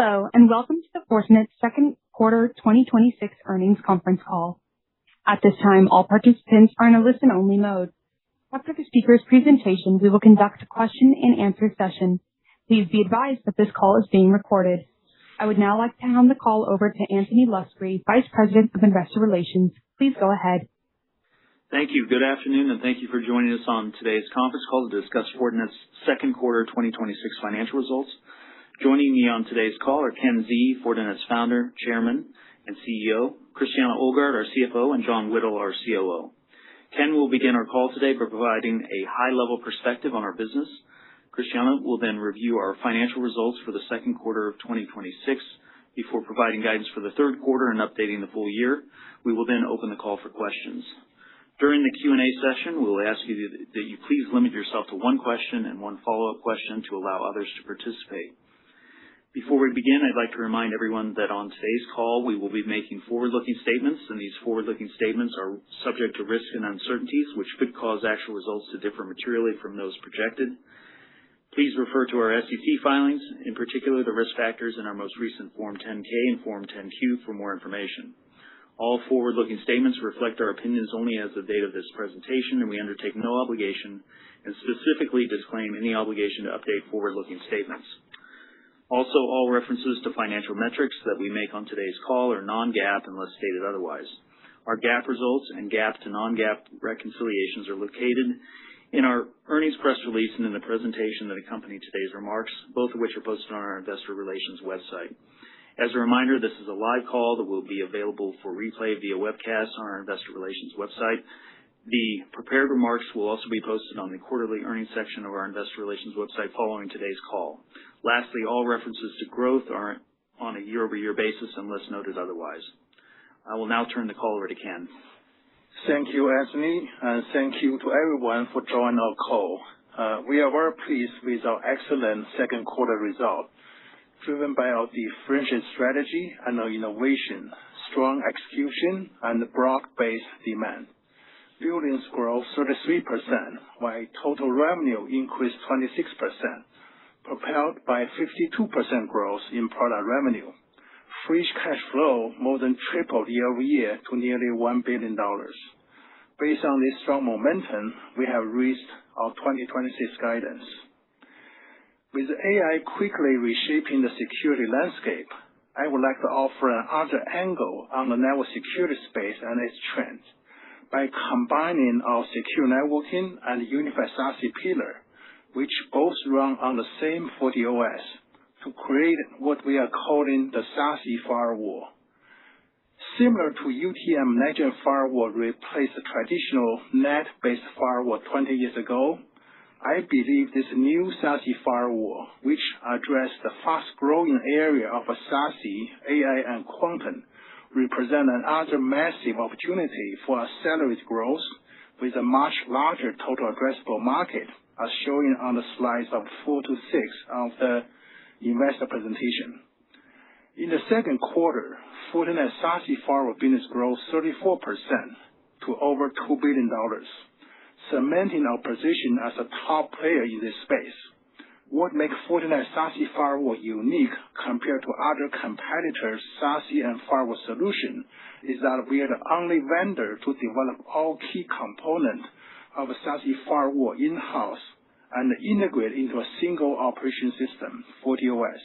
Hello, and welcome to the Fortinet second quarter 2026 earnings conference call. At this time, all participants are in a listen-only mode. After the speaker's presentation, we will conduct a question-and-answer session. Please be advised that this call is being recorded. I would now like to hand the call over to Anthony Luscri, Vice President of Investor Relations. Please go ahead. Thank you. Good afternoon, and thank you for joining us on today's conference call to discuss Fortinet's second quarter 2026 financial results. Joining me on today's call are Ken Xie, Fortinet's Founder, Chairman, and CEO, Christiane Ohlgart, our CFO, and John Whittle, our COO. Ken will begin our call today by providing a high-level perspective on our business. Christiane will then review our financial results for the second quarter of 2026 before providing guidance for the third quarter and updating the full year. We will then open the call for questions. During the Q&A session, we will ask you that you please limit yourself to one question and one follow-up question to allow others to participate. Before we begin, I'd like to remind everyone that on today's call, we will be making forward-looking statements, and these forward-looking statements are subject to risks and uncertainties, which could cause actual results to differ materially from those projected. Please refer to our SEC filings, in particular the risk factors in our most recent Form 10-K and Form 10-Q for more information. All forward-looking statements reflect our opinions only as of the date of this presentation, and we undertake no obligation and specifically disclaim any obligation to update forward-looking statements. Also, all references to financial metrics that we make on today's call are non-GAAP unless stated otherwise. Our GAAP results and GAAP to non-GAAP reconciliations are located in our earnings press release and in the presentation that accompany today's remarks, both of which are posted on our investor relations website. As a reminder, this is a live call that will be available for replay via webcast on our investor relations website. The prepared remarks will also be posted on the quarterly earnings section of our investor relations website following today's call. Lastly, all references to growth are on a year-over-year basis unless noted otherwise. I will now turn the call over to Ken. Thank you, Anthony, and thank you to everyone for joining our call. We are very pleased with our excellent second quarter result, driven by our differentiated strategy and our innovation, strong execution, and broad-based demand. Billings grew 33%, while total revenue increased 26%, propelled by 52% growth in product revenue. Free cash flow more than tripled year-over-year to nearly $1 billion. Based on this strong momentum, we have reached our 2026 guidance. With AI quickly reshaping the security landscape, I would like to offer another angle on the network security space and its trends. By combining our secure networking and unified SASE pillar, which both run on the same FortiOS, to create what we are calling the SASE firewall. Similar to UTM next-gen firewall replaced the traditional net-based firewall 20 years ago, I believe this new SASE firewall, which addresses the fast-growing area of SASE, AI, and quantum, represent another massive opportunity for accelerated growth with a much larger total addressable market, as shown on the slides of 4 to 6 of the investor presentation. In the second quarter, Fortinet SASE firewall business grew 34% to over $2 billion, cementing our position as a top player in this space. What makes Fortinet SASE firewall unique compared to other competitors' SASE and firewall solution is that we are the only vendor to develop all key components of a SASE firewall in-house and integrate into a single operation system, FortiOS.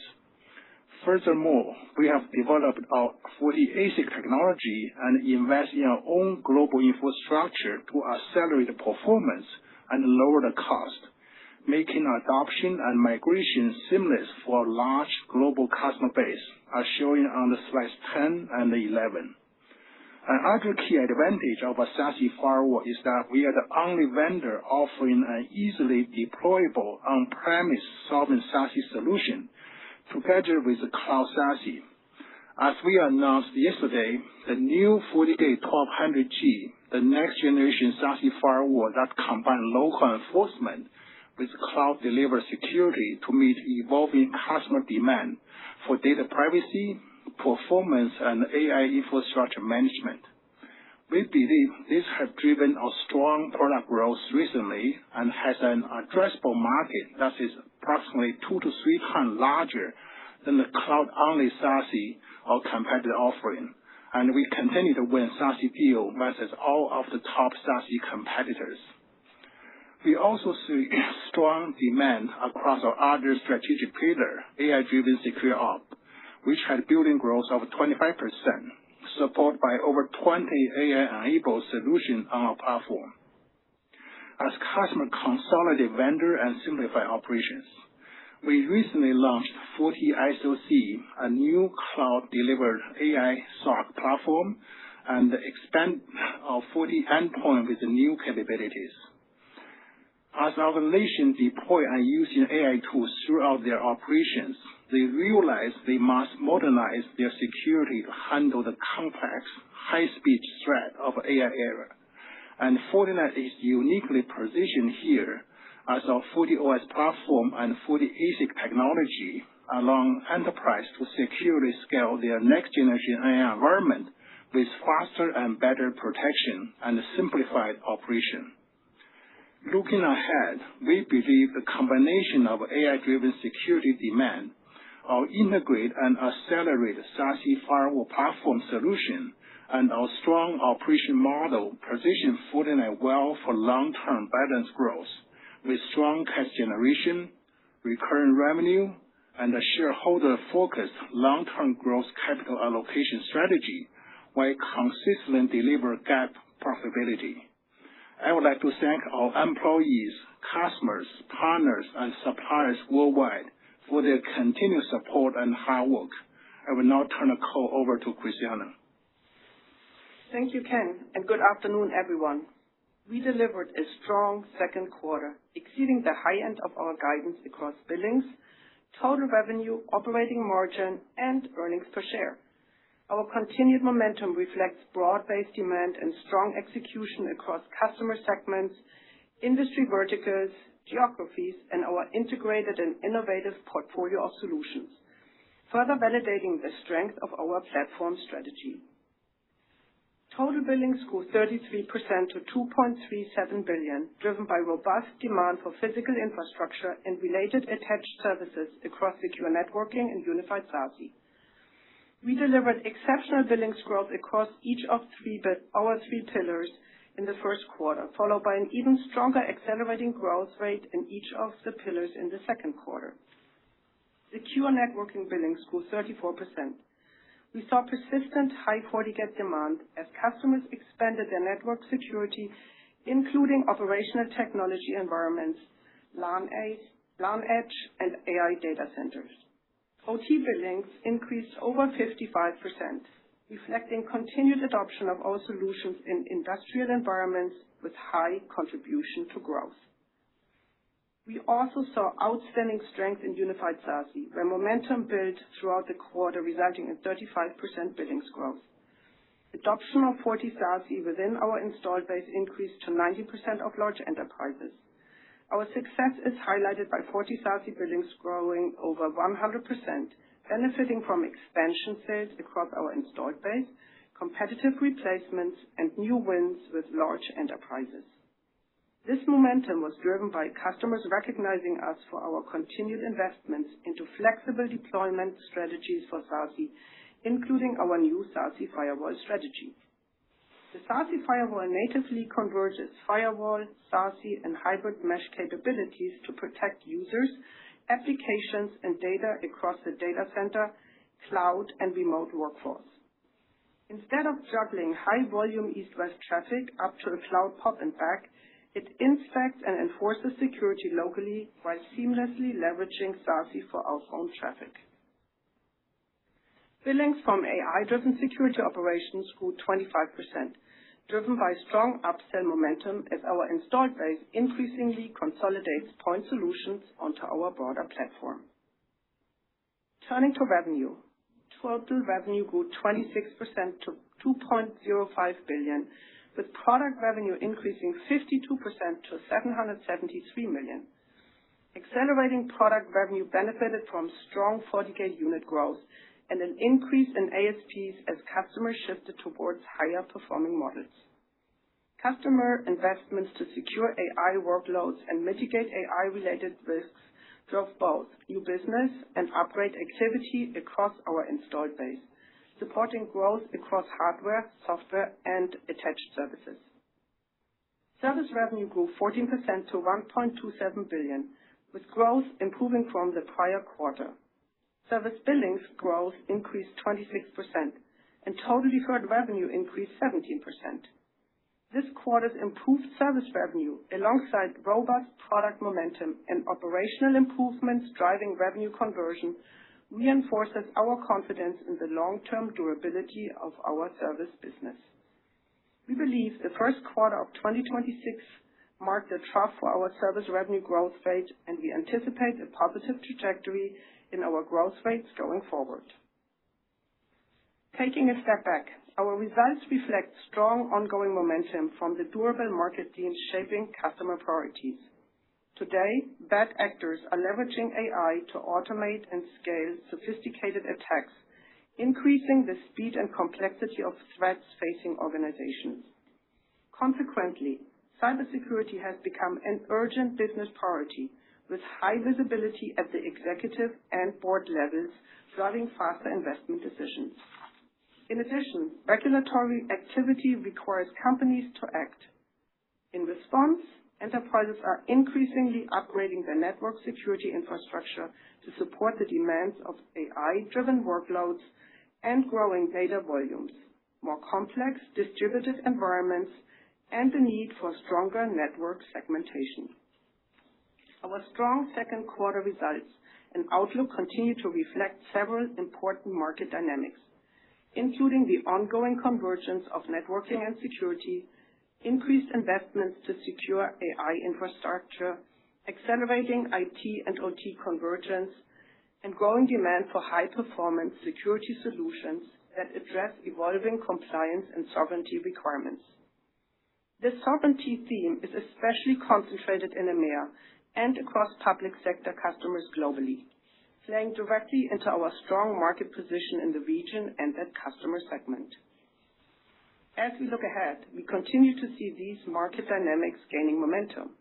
Furthermore, we have developed our FortiASIC technology and invest in our own global infrastructure to accelerate the performance and lower the cost, making adoption and migration seamless for a large global customer base, as shown on the slides 10 and 11. Another key advantage of a SASE firewall is that we are the only vendor offering an easily deployable on-premise sovereign SASE solution, together with the cloud SASE. As we announced yesterday, the new FortiGate 1200G, the next generation SASE firewall that combines local enforcement with cloud-delivered security to meet evolving customer demand for data privacy, performance, and AI infrastructure management. We believe this has driven a strong product growth recently and has an addressable market that is approximately 2 to 3 times larger than the cloud-only SaaS or competitor offering, and we continue to win SaaS deals versus all of the top SaaS competitors. We also see strong demand across our other strategic pillar, AI-driven secure op, which had billing growth of 25%, supported by over 20 AI-enabled solutions on our platform. As customers consolidate vendor and simplify operations, we recently launched FortiSOC, a new cloud-delivered AI SOC platform, and expand our FortiEndpoint with new capabilities. As organizations deploy and using AI tools throughout their operations, they realize they must modernize their security to handle the complex, high-speed threat of AI era. And Fortinet is uniquely positioned here as our FortiOS platform and FortiASIC technology allow enterprise to securely scale their next-generation AI environment with faster and better protection and simplified operation. Looking ahead, we believe the combination of AI-driven security demand, our integrate and accelerate SaaS firewall platform solution, and our strong operation model position Fortinet well for long-term balanced growth with strong cash generation, recurring revenue, and a shareholder-focused long-term growth capital allocation strategy while consistently deliver GAAP profitability. I would like to thank our employees, customers, partners, and suppliers worldwide for their continued support and hard work. I will now turn the call over to Christiana. Thank you, Ken, and good afternoon, everyone. We delivered a strong second quarter, exceeding the high end of our guidance across billings, total revenue, operating margin, and earnings per share. Our continued momentum reflects broad-based demand and strong execution across customer segments, industry verticals, geographies, and our integrated and innovative portfolio of solutions, further validating the strength of our platform strategy. Total billings grew 33% to $2.37 billion, driven by robust demand for physical infrastructure and related attached services across secure networking and unified SASE. We delivered exceptional billings growth across each of our three pillars in the first quarter, followed by an even stronger accelerating growth rate in each of the pillars in the second quarter. Secure networking billings grew 34%. We saw persistent high FortiGate demand as customers expanded their network security, including operational technology environments, LAN edge, and AI data centers. OT billings increased over 55%, reflecting continued adoption of our solutions in industrial environments with high contribution to growth. We also saw outstanding strength in unified SASE, where momentum built throughout the quarter, resulting in 35% billings growth. Adoption of FortiSASE within our installed base increased to 90% of large enterprises. Our success is highlighted by FortiSASE billings growing over 100%, benefiting from expansion sales across our installed base, competitive replacements, and new wins with large enterprises. This momentum was driven by customers recognizing us for our continued investments into flexible deployment strategies for SASE, including our new SASE firewall strategy. The SASE firewall natively converges firewall, SASE, and hybrid mesh capabilities to protect users, applications, and data across the data center, cloud, and remote workforce. Instead of juggling high-volume east-west traffic up to the cloud POP and back, it inspects and enforces security locally while seamlessly leveraging SASE for outbound traffic. Billings from AI-driven security operations grew 25%, driven by strong upsell momentum as our installed base increasingly consolidates point solutions onto our broader platform. Turning to revenue, total revenue grew 26% to $2.05 billion, with product revenue increasing 52% to $773 million. Accelerating product revenue benefited from strong FortiGate unit growth and an increase in ASPs as customers shifted towards higher performing models. Customer investments to secure AI workloads and mitigate AI-related risks drove both new business and upgrade activity across our installed base, supporting growth across hardware, software, and attached services. Service revenue grew 14% to $1.27 billion, with growth improving from the prior quarter. Service billings growth increased 26%, and total deferred revenue increased 17%. This quarter's improved service revenue, alongside robust product momentum and operational improvements driving revenue conversion, reinforces our confidence in the long-term durability of our service business. We believe the first quarter of 2026 marked a trough for our service revenue growth rate, and we anticipate a positive trajectory in our growth rates going forward. Taking a step back, our results reflect strong ongoing momentum from the durable market themes shaping customer priorities. Today, bad actors are leveraging AI to automate and scale sophisticated attacks, increasing the speed and complexity of threats facing organizations. Consequently, cybersecurity has become an urgent business priority, with high visibility at the executive and board levels, driving faster investment decisions. In addition, regulatory activity requires companies to act. In response, enterprises are increasingly upgrading their network security infrastructure to support the demands of AI-driven workloads and growing data volumes, more complex distributed environments, and the need for stronger network segmentation. Our strong second quarter results and outlook continue to reflect several important market dynamics, including the ongoing convergence of networking and security, increased investments to secure AI infrastructure, accelerating IT and OT convergence, and growing demand for high-performance security solutions that address evolving compliance and sovereignty requirements. This sovereignty theme is especially concentrated in EMEA and across public sector customers globally, playing directly into our strong market position in the region and that customer segment. As we look ahead, we continue to see these market dynamics gaining momentum,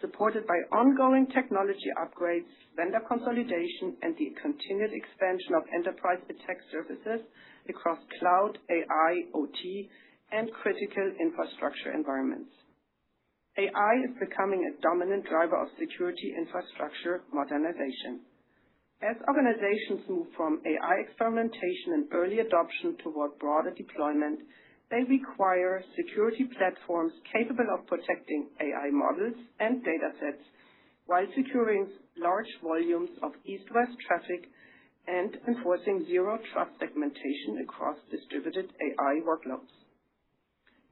supported by ongoing technology upgrades, vendor consolidation, and the continued expansion of enterprise attack surfaces across cloud, AI, OT, and critical infrastructure environments. AI is becoming a dominant driver of security infrastructure modernization. As organizations move from AI experimentation and early adoption toward broader deployment, they require security platforms capable of protecting AI models and datasets while securing large volumes of east-west traffic and enforcing zero-trust segmentation across distributed AI workloads.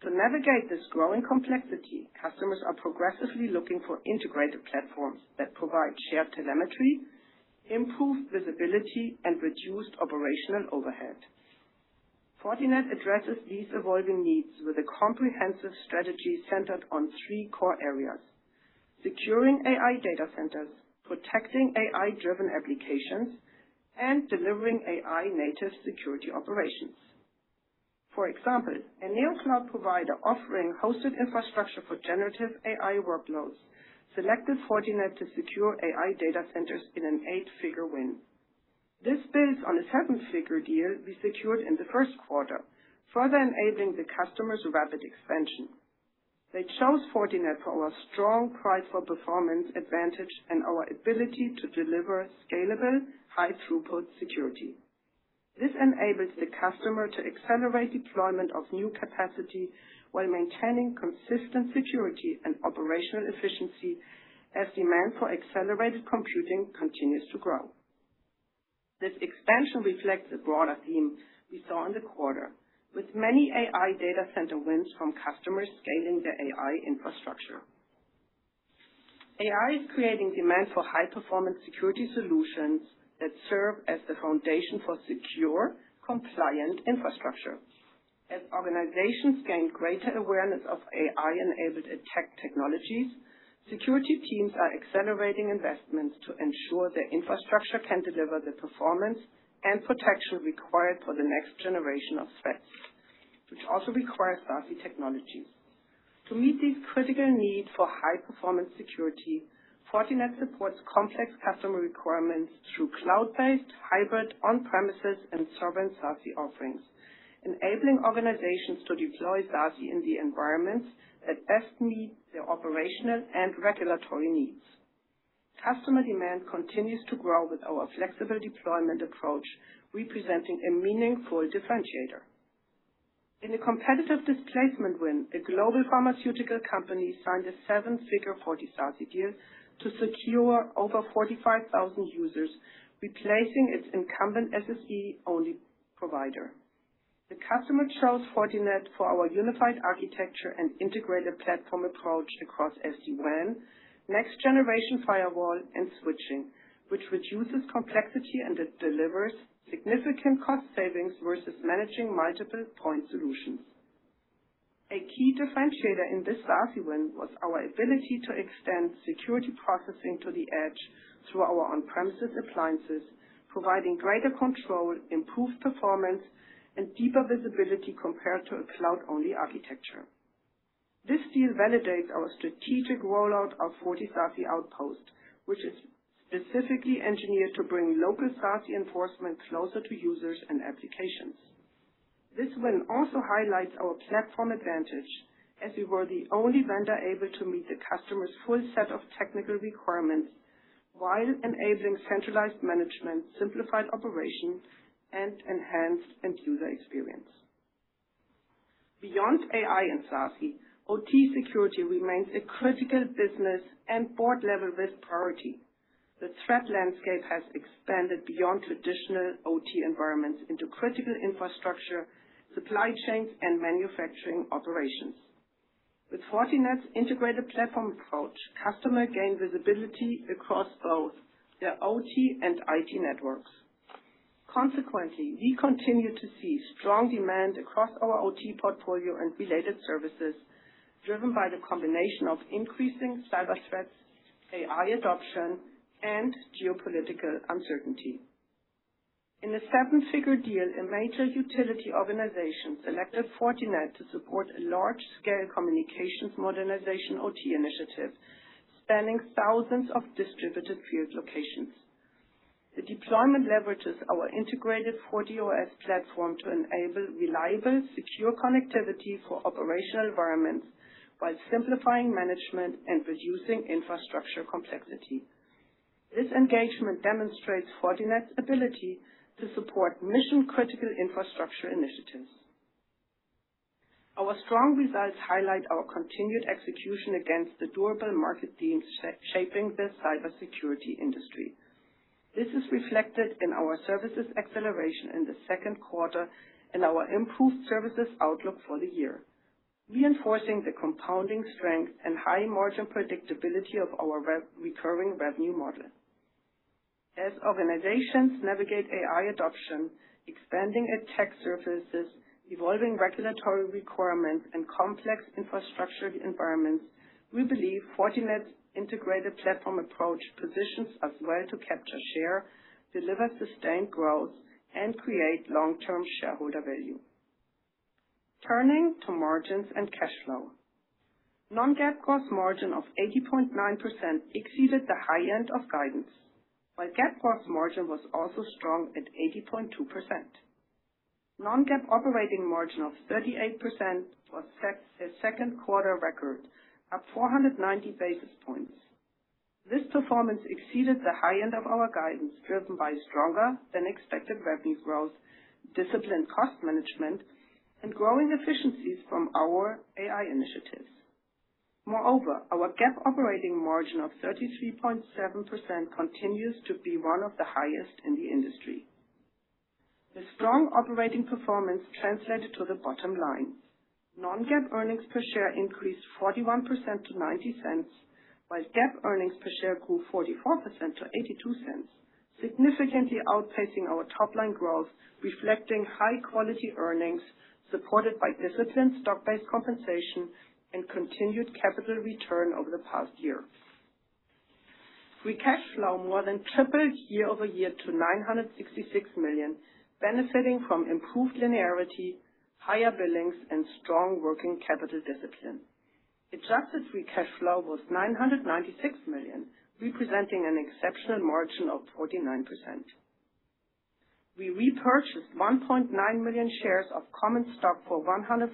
To navigate this growing complexity, customers are progressively looking for integrated platforms that provide shared telemetry, improved visibility, and reduced operational overhead. Fortinet addresses these evolving needs with a comprehensive strategy centered on three core areas: securing AI data centers, protecting AI-driven applications, and delivering AI-native security operations. For example, a neocloud provider offering hosted infrastructure for generative AI workloads selected Fortinet to secure AI data centers in an 8-figure win. This builds on a 7-figure deal we secured in the first quarter, further enabling the customer's rapid expansion. They chose Fortinet for our strong price for performance advantage and our ability to deliver scalable, high-throughput security. This enables the customer to accelerate deployment of new capacity while maintaining consistent security and operational efficiency as demand for accelerated computing continues to grow. This expansion reflects a broader theme we saw in the quarter, with many AI data center wins from customers scaling their AI infrastructure. AI is creating demand for high-performance security solutions that serve as the foundation for secure, compliant infrastructure. As organizations gain greater awareness of AI-enabled attack technologies, security teams are accelerating investments to ensure their infrastructure can deliver the performance and protection required for the next generation of threats, which also requires SaaS technologies. To meet these critical needs for high-performance security, Fortinet supports complex customer requirements through cloud-based, hybrid, on-premises, and sovereign SASE offerings, enabling organizations to deploy SASE in the environments that best meet their operational and regulatory needs. Customer demand continues to grow with our flexible deployment approach, representing a meaningful differentiator. In a competitive displacement win, a global pharmaceutical company signed a seven-figure FortiSASE deal to secure over 45,000 users, replacing its incumbent SSE-only provider. The customer chose Fortinet for our unified architecture and integrated platform approach across SD-WAN, next-generation firewall, and switching, which reduces complexity and it delivers significant cost savings versus managing multiple point solutions. A key differentiator in this SASE win was our ability to extend security processing to the edge through our on-premises appliances, providing greater control, improved performance, and deeper visibility compared to a cloud-only architecture. This deal validates our strategic rollout of FortiSASE Outpost, which is specifically engineered to bring local SASE enforcement closer to users and applications. This win also highlights our platform advantage, as we were the only vendor able to meet the customer's full set of technical requirements while enabling centralized management, simplified operation, and enhanced end-user experience. Beyond AI and SASE, OT security remains a critical business and board-level risk priority. The threat landscape has expanded beyond traditional OT environments into critical infrastructure, supply chains, and manufacturing operations. With Fortinet's integrated platform approach, customers gain visibility across both their OT and IT networks. Consequently, we continue to see strong demand across our OT portfolio and related services, driven by the combination of increasing cyber threats, AI adoption, and geopolitical uncertainty. In a seven-figure deal, a major utility organization selected Fortinet to support a large-scale communications modernization OT initiative spanning thousands of distributed field locations. The deployment leverages our integrated FortiOS platform to enable reliable, secure connectivity for operational environments while simplifying management and reducing infrastructure complexity. This engagement demonstrates Fortinet's ability to support mission-critical infrastructure initiatives. Our strong results highlight our continued execution against the durable market themes shaping the cybersecurity industry. This is reflected in our services acceleration in the second quarter and our improved services outlook for the year, reinforcing the compounding strength and high margin predictability of our recurring revenue model. As organizations navigate AI adoption, expanding attack surfaces, evolving regulatory requirements, and complex infrastructure environments, we believe Fortinet's integrated platform approach positions us well to capture share, deliver sustained growth, and create long-term shareholder value. Turning to margins and cash flow. Non-GAAP gross margin of 80.9% exceeded the high end of guidance, while GAAP gross margin was also strong at 80.2%. Non-GAAP operating margin of 38% was a second quarter record, up 490 basis points. This performance exceeded the high end of our guidance, driven by stronger than expected revenue growth, disciplined cost management, and growing efficiencies from our AI initiatives. Moreover, our GAAP operating margin of 33.7% continues to be one of the highest in the industry. The strong operating performance translated to the bottom line. Non-GAAP earnings per share increased 41% to 90 cents, while GAAP earnings per share grew 44% to 82 cents, significantly outpacing our top-line growth, reflecting high-quality earnings supported by disciplined stock-based compensation and continued capital return over the past year. Free cash flow more than tripled year-over-year to $966 million, benefiting from improved linearity, higher billings, and strong working capital discipline. Adjusted free cash flow was $996 million, representing an exceptional margin of 49%. We repurchased 1.9 million shares of common stock for $146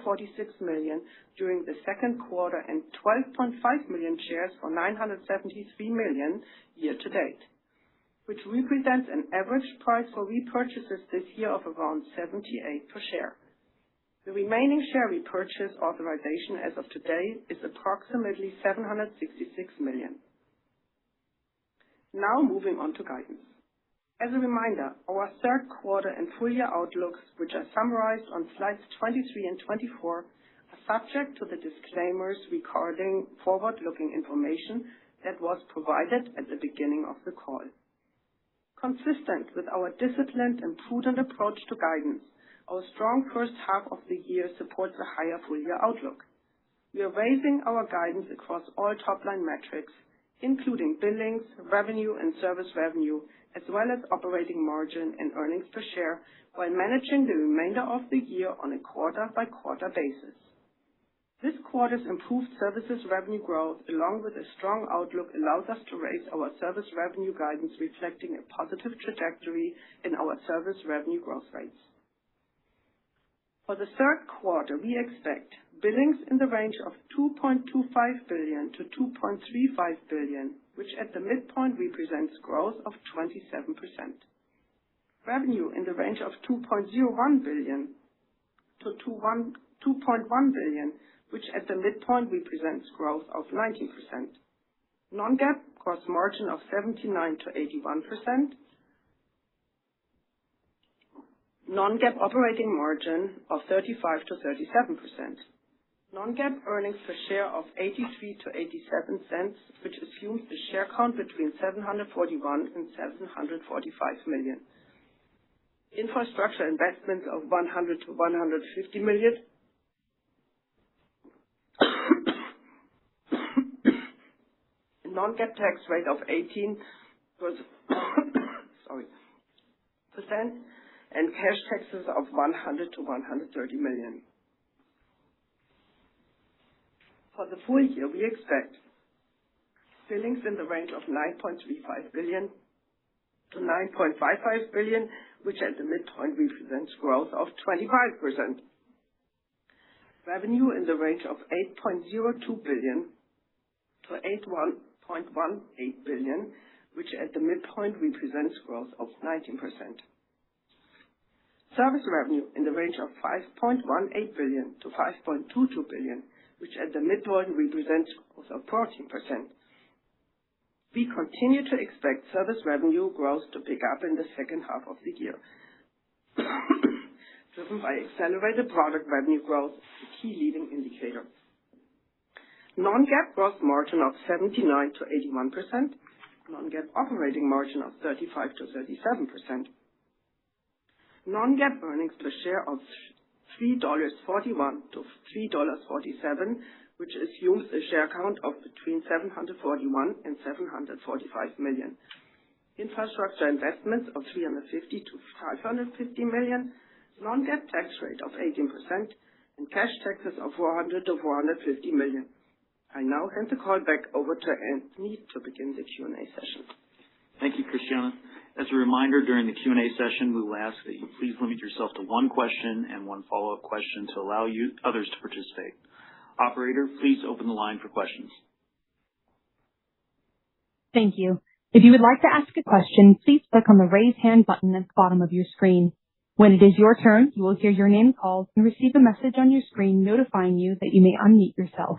million during the second quarter and 12.5 million shares for $973 million year to date, which represents an average price for repurchases this year of around 78 per share. The remaining share repurchase authorization as of today is approximately $766 million. Now moving on to guidance. As a reminder, our third quarter and full year outlooks, which are summarized on slides 23 and 24, are subject to the disclaimers regarding forward-looking information that was provided at the beginning of the call. Consistent with our disciplined and prudent approach to guidance, our strong first half of the year supports a higher full year outlook. We are raising our guidance across all top-line metrics, including billings, revenue, and service revenue, as well as operating margin and earnings per share, while managing the remainder of the year on a quarter-by-quarter basis. This quarter's improved services revenue growth, along with a strong outlook, allows us to raise our service revenue guidance, reflecting a positive trajectory in our service revenue growth rates. For the third quarter, we expect billings in the range of $2.25 billion to $2.35 billion, which at the midpoint represents growth of 27%. Revenue in the range of $2.01 billion to $2.1 billion, which at the midpoint represents growth of 19%. Non-GAAP gross margin of 79 to 81%. Non-GAAP operating margin of 35 to 37%. Non-GAAP earnings per share of 83 to 87 cents, which assumes a share count between 741 and 745 million. Infrastructure investments of 100 to 150 million. Non-GAAP tax rate of 18%, and cash taxes of 100 to 130 million. For the full year, we expect billings in the range of $9.35 billion to $9.55 billion, which at the midpoint represents growth of 25%. Revenue in the range of $8.02 billion to $8.18 billion, which at the midpoint represents growth of 19%. Service revenue in the range of $5.18 billion to $5.22 billion, which at the midpoint represents growth of 14%. We continue to expect service revenue growth to pick up in the second half of the year, driven by accelerated product revenue growth, the key leading indicator. Non-GAAP gross margin of 79 to 81%, non-GAAP operating margin of 35 to 37%, non-GAAP earnings per share of $3.41 to $3.47, which assumes a share count of between 741 and 745 million. Infrastructure investments of 350 to 550 million, non-GAAP tax rate of 18%, and cash taxes of 400 to 450 million. I now hand the call back over to Anthony to begin the Q&A session. Thank you, Christiana. As a reminder, during the Q&A session, we will ask that you please limit yourself to one question and one follow-up question to allow others to participate. Operator, please open the line for questions. Thank you. If you would like to ask a question, please click on the raise hand button at the bottom of your screen. When it is your turn, you will hear your name called and receive a message on your screen notifying you that you may unmute yourself.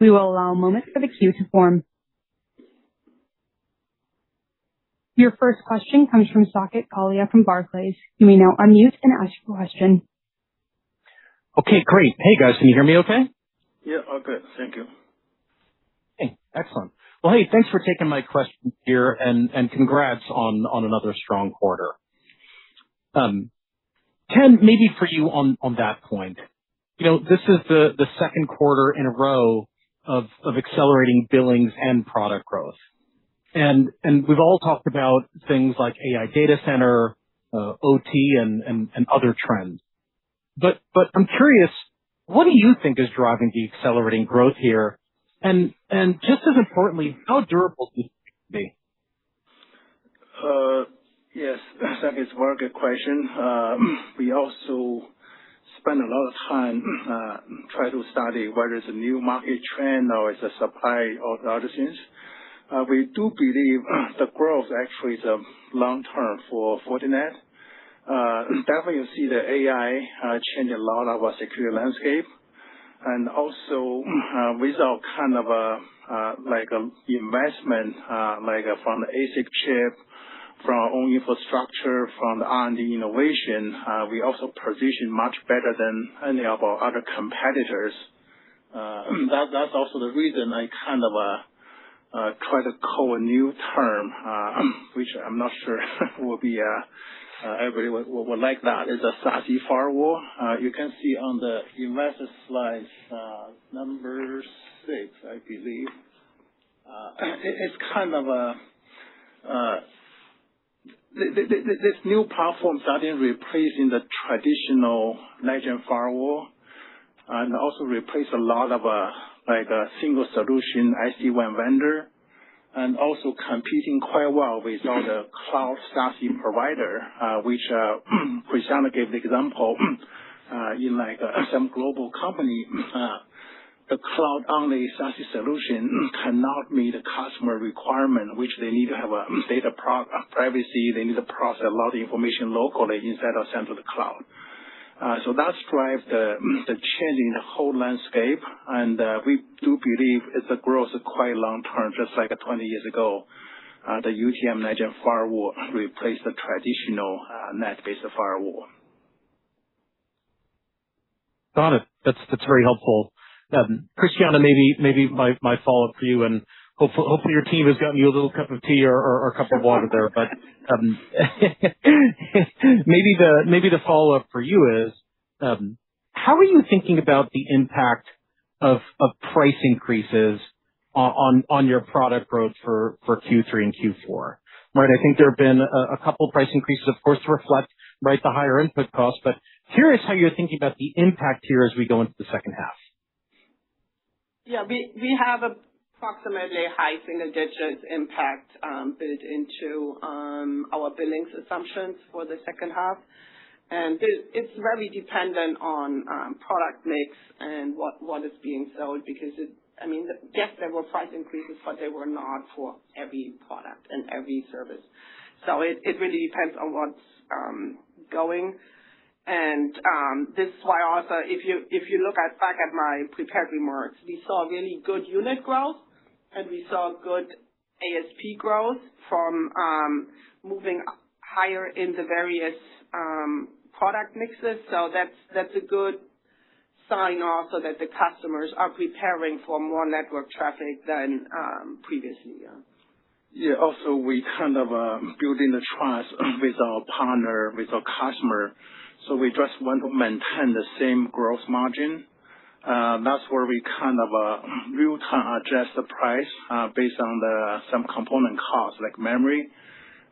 We will allow a moment for the queue to form. Your first question comes from Saket Kalia from Barclays. You may now unmute and ask your question. Okay, great. Hey guys, can you hear me okay? Yeah, all good. Thank you. Hey, excellent. Well, hey, thanks for taking my question here and congrats on another strong quarter. Ken, maybe for you on that point, this is the second quarter in a row of accelerating billings and product growth. And we've all talked about things like AI data center, OT and other trends. But I'm curious, what do you think is driving the accelerating growth here? And just as importantly, how durable do you think be? Yes, that is a very good question. We also spend a lot of time try to study whether it's a new market trend or it's a supply or other things. We do believe the growth actually is a long term for Fortinet. Definitely you see the AI change a lot of our security landscape. And also with our kind of like a investment from the ASIC chip, from our own infrastructure, from the R&D innovation, we also position much better than any of our other competitors. That's also the reason I kind of try to call a new term, which I'm not sure will be everybody would like that. It's a SaaS firewall. You can see on the investor slides, number 6, I believe. It's kind of a this new platform starting replacing the traditional legend firewall, and also replace a lot of like a single solution SD-WAN vendor, and also competing quite well with all the cloud SaaS provider, which Christiana gave the example in like some global company. The cloud-only SaaS solution cannot meet the customer requirement, which they need to have a data privacy. They need to process a lot of information locally instead of sent to the cloud. So that drives the change in the whole landscape, and we do believe it's a growth quite long term, just like 20 years ago. The UTM legend firewall replaced the traditional net-based firewall. Got it. That's very helpful. Christiana, maybe my follow-up for you, and hopefully your team has gotten you a little cup of tea or a cup of water there. But maybe the follow-up for you is, how are you thinking about the impact of price increases on your product growth for Q3 and Q4? Right, I think there have been a couple of price increases, of course, to reflect the higher input costs. But curious how you're thinking about the impact here as we go into the second half. Yeah, we have approximately high single digits impact built into our billings assumptions for the second half. And it's very dependent on product mix and what is being sold, because yes, there were price increases, but they were not for every product and every service. So it really depends on what's going. And this is why also, if you look back at my prepared remarks, we saw really good unit growth, and we saw good ASP growth from moving higher in the various product mixes. So that's a good sign also that the customers are preparing for more network traffic than previously. Yeah, also we kind of building the trust with our partner, with our customer. So we just want to maintain the same gross margin. That's where we kind of real-time adjust the price based on some component costs like memory.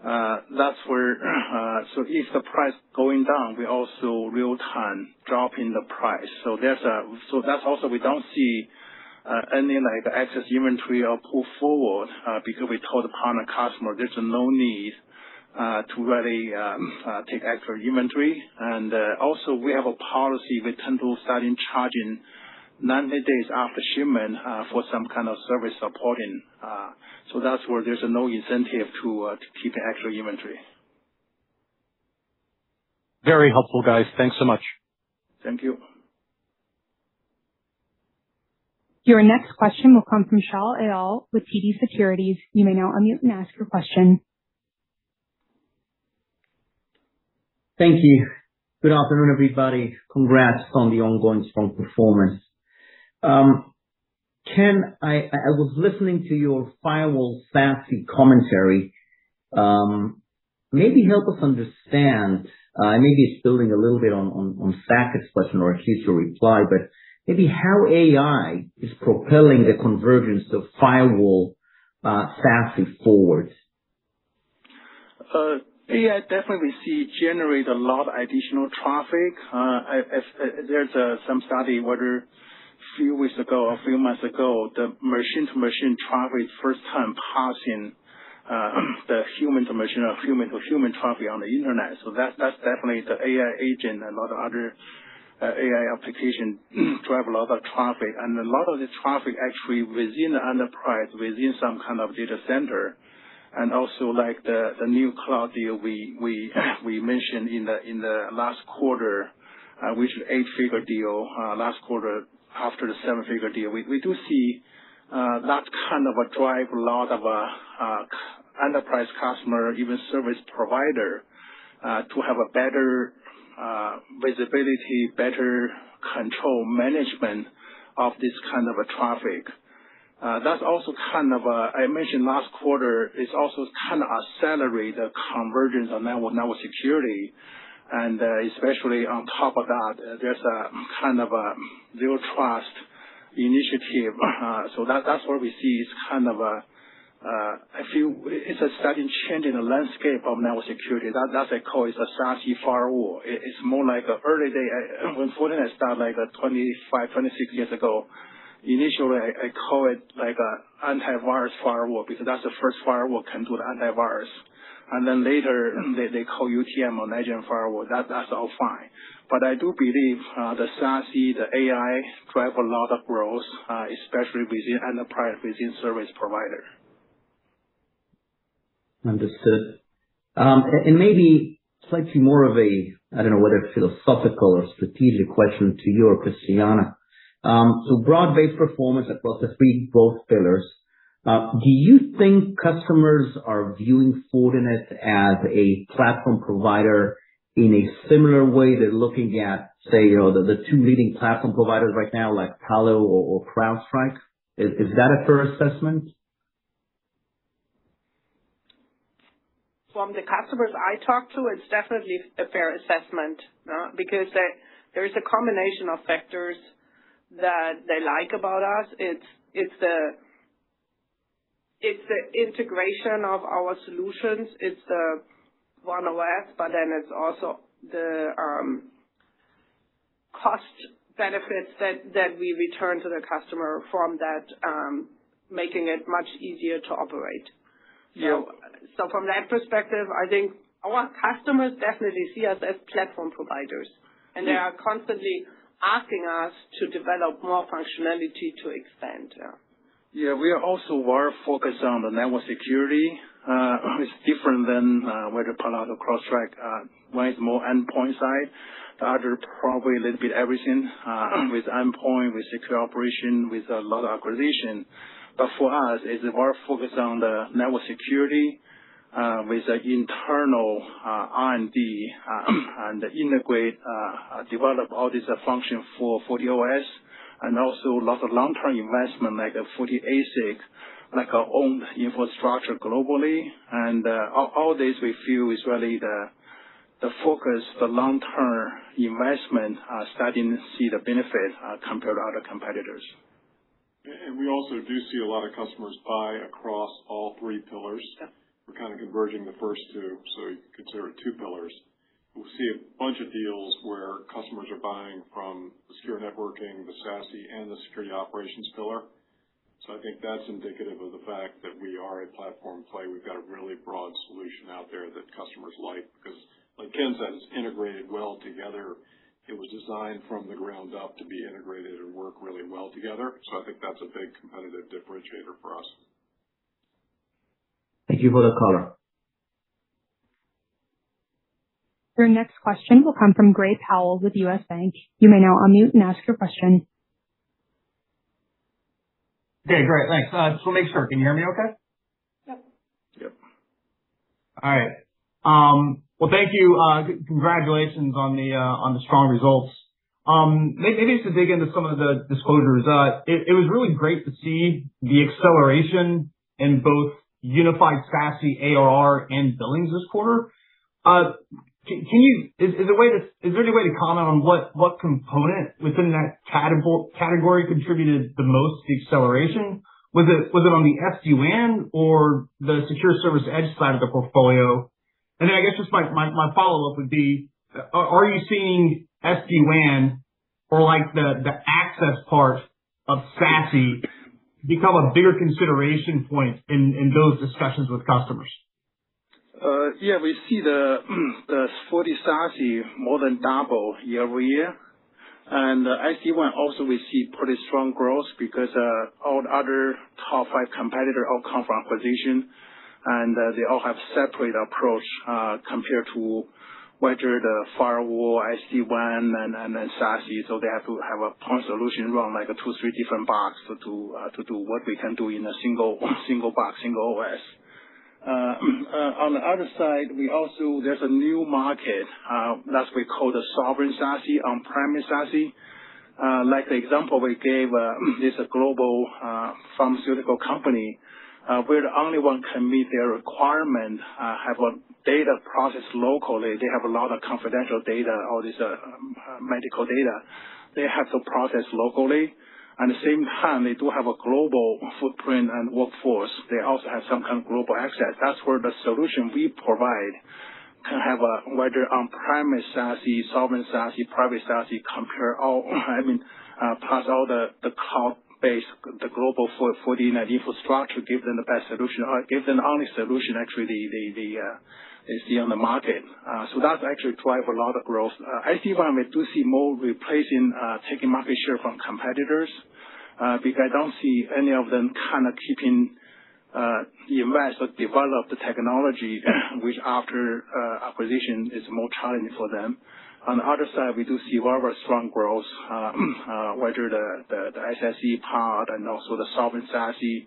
That's where, so if the price going down, we also real-time dropping the price. So that's also, we don't see any like excess inventory or pull forward because we told the partner customer there's no need to really take extra inventory. And also we have a policy, we tend to start in charging 90 days after shipment for some kind of service supporting. So that's where there's no incentive to keep an extra inventory. Very helpful, guys. Thanks so much. Thank you. Your next question will come from Shaul Eyal with TD Securities. You may now unmute and ask your question. Thank you. Good afternoon, everybody. Congrats on the ongoing strong performance. Ken, I was listening to your firewall SASE commentary. Maybe help us understand, maybe it's building a little bit on Saket's question, or at least your reply, but maybe how AI is propelling the convergence of firewall SASE forward. AI definitely generate a lot of additional traffic. There's some study whether a few weeks ago or a few months ago, the machine-to-machine traffic first time passing the human to machine or human to human traffic on the internet. So that's definitely the AI agent and a lot of other AI application drive a lot of traffic, and a lot of the traffic actually within the enterprise, within some kind of data center, and also like the new cloud deal we mentioned in the last quarter, which is 8-figure deal last quarter after the 7-figure deal. We do see that kind of a drive a lot of enterprise customer, even service provider, to have a better visibility, better control management of this kind of a traffic. That's also kind of I mentioned last quarter, is also kind of accelerate the convergence on network security. And especially on top of that, there's a kind of a zero trust initiative. So that's what we see is kind of I feel it's a sudden change in the landscape of network security. That's I call it a SaaS firewall. It's more like an early day when Fortinet started like 26 years ago. Initially, I call it like an antivirus firewall because that's the first firewall can do the antivirus. And then later they call UTM or next-gen firewall. That's all fine. But I do believe the SaaS, the AI drive a lot of growth, especially within enterprise, within service provider. Understood. And maybe slightly more of a, I don't know whether philosophical or strategic question to you or Christiana. So broad-based performance across the 3 growth pillars. Do you think customers are viewing Fortinet as a platform provider in a similar way they're looking at, say, the 2 leading platform providers right now, like Palo or CrowdStrike? Is that a fair assessment? From the customers I talk to, it's definitely a fair assessment because there is a combination of factors that they like about us. It's the integration of our solutions. It's the One OS, but then it's also the cost benefits that we return to the customer from that, making it much easier to operate. Yeah. So from that perspective, I think our customers definitely see us as platform providers, and they are constantly asking us to develop more functionality to expand. Yeah, we are also very focused on the network security. It's different than whether Palo Alto, CrowdStrike. One is more endpoint side. The other probably a little bit everything with endpoint, with secure operation, with a lot of acquisition. But for us, it's very focused on the network security with the internal R&D and integrate, develop all these functions for the OS, and also lots of long-term investment like a FortiASIC, like our own infrastructure globally. And all this we feel is really the focus, the long-term investment starting to see the benefit compared to other competitors. And we also do see a lot of customers buy across all 3 pillars. Yeah. We're kind of converging the first 2, so you can consider it 2 pillars. We'll see a bunch of deals where customers are buying from the secure networking, the SASE, and the security operations pillar. So I think that's indicative of the fact that we are a platform play. We've got a really broad solution out there that customers like because, like Ken said, it's integrated well together. It was designed from the ground up to be integrated and work really well together. So I think that's a big competitive differentiator for us. Thank you for the color. Your next question will come from Gray Powell with U.S. Bank. You may now unmute and ask your question. Okay, great. Thanks. Just want to make sure. Can you hear me okay? Yep. All right. Well, thank you. Congratulations on the strong results. Maybe just to dig into some of the disclosures. It was really great to see the acceleration in both unified SASE, ARR, and billings this quarter. Is there any way to comment on what component within that category contributed the most to the acceleration? Was it on the SD-WAN or the secure service edge side of the portfolio? And then I guess just my follow-up would be, are you seeing SD-WAN or like the access part of SASE become a bigger consideration point in those discussions with customers? Yeah, we see the FortiSASE more than double year-over-year. And SD-WAN also we see pretty strong growth because all the other top 5 competitors all come from acquisition, and they all have separate approach compared to whether the firewall, SD-WAN, and then SASE. So they have to have a point solution run like 2, 3 different box to do what we can do in a single box, single OS. On the other side, there's a new market that we call the sovereign SASE, on-premise SASE. Like the example we gave, this a global pharmaceutical company. We're the only one can meet their requirement, have a data processed locally. They have a lot of confidential data, all this medical data. They have to process locally. At the same time, they do have a global footprint and workforce. They also have some kind of global access. That's where the solution we provide can have whether on-premise SASE, sovereign SASE, private SASE, compare all, plus all the cloud-based, the global Fortinet infrastructure, give them the best solution, or give them the only solution actually they see on the market. So that's actually drive a lot of growth. SD-WAN, we do see more replacing, taking market share from competitors, because I don't see any of them kind of keeping invest or develop the technology, which after acquisition is more challenging for them. On the other side, we do see very strong growth, whether the SSE part and also the sovereign SASE,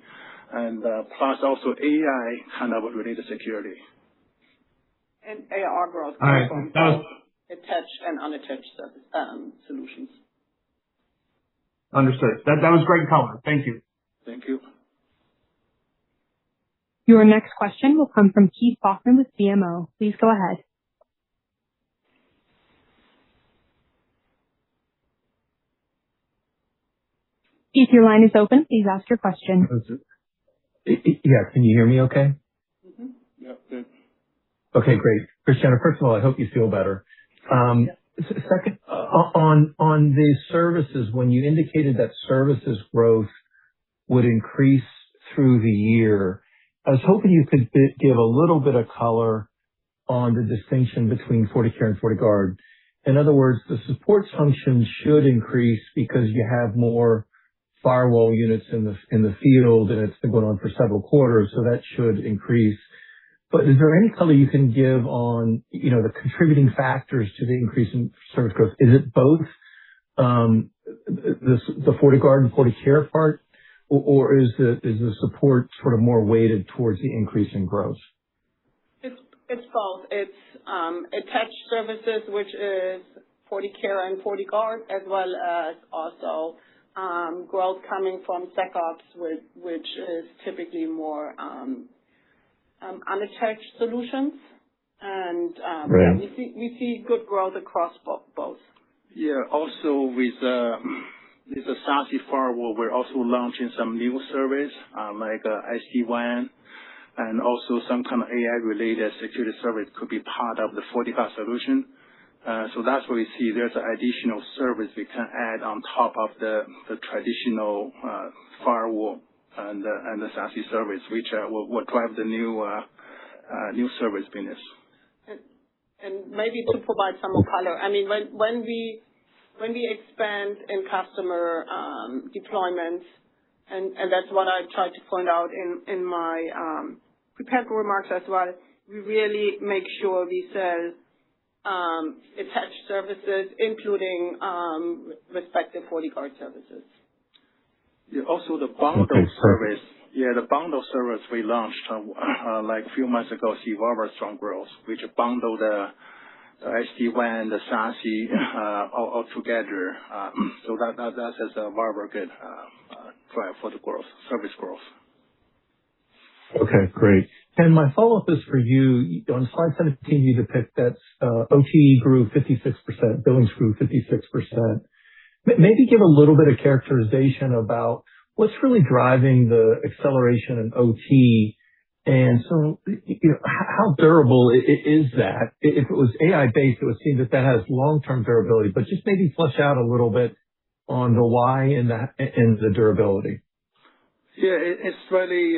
and plus also AI kind of related security. And ARR growth All right. from attached and unattached solutions. Understood. That was great color. Thank you. Thank you. Your next question will come from Keith Bachman with BMO. Please go ahead. Keith, your line is open. Please ask your question. Yeah. Can you hear me okay? Mm-hmm. Yeah, good. Okay, great. Christiana, first of all, I hope you feel better. Second, on the services, when you indicated that services growth would increase through the year, I was hoping you could give a little bit of color on the distinction between FortiCare and FortiGuard. In other words, the support function should increase because you have more firewall units in the field, and it's been going on for several quarters, so that should increase. But is there any color you can give on, the contributing factors to the increase in service growth? Is it both the FortiGuard and FortiCare part, or is the support sort of more weighted towards the increase in growth? It's both. It's attached services, which is FortiCare and FortiGuard, as well as also growth coming from SecOps, which is typically more unattached solutions. And right. we see good growth across both. Yeah. Also with this SASE firewall, we're also launching some new service like SD-WAN, and also some kind of AI-related security service could be part of the FortiGuard solution. So that's where we see there's an additional service we can add on top of the traditional firewall and the SASE service, which will drive the new service business. And maybe to provide some more color, I mean, when we expand in customer deployments, and that's what I tried to point out in my prepared remarks as well, we really make sure we sell attached services, including respective FortiGuard services. Yeah, also the bundle service. Yeah, the bundle service we launched like a few months ago, see very strong growth, which bundle the SD-WAN, the SASE all together. So that is a very good drive for the growth, service growth. Okay, great. And my follow-up is for you. On slide 17, you depict that OTE grew 56%, billings grew 56%. Maybe give a little bit of characterization about what's really driving the acceleration in OT. And so, how durable is that? If it was AI-based, it would seem that has long-term durability, but just maybe flesh out a little bit on the why and the durability. Yeah, it's really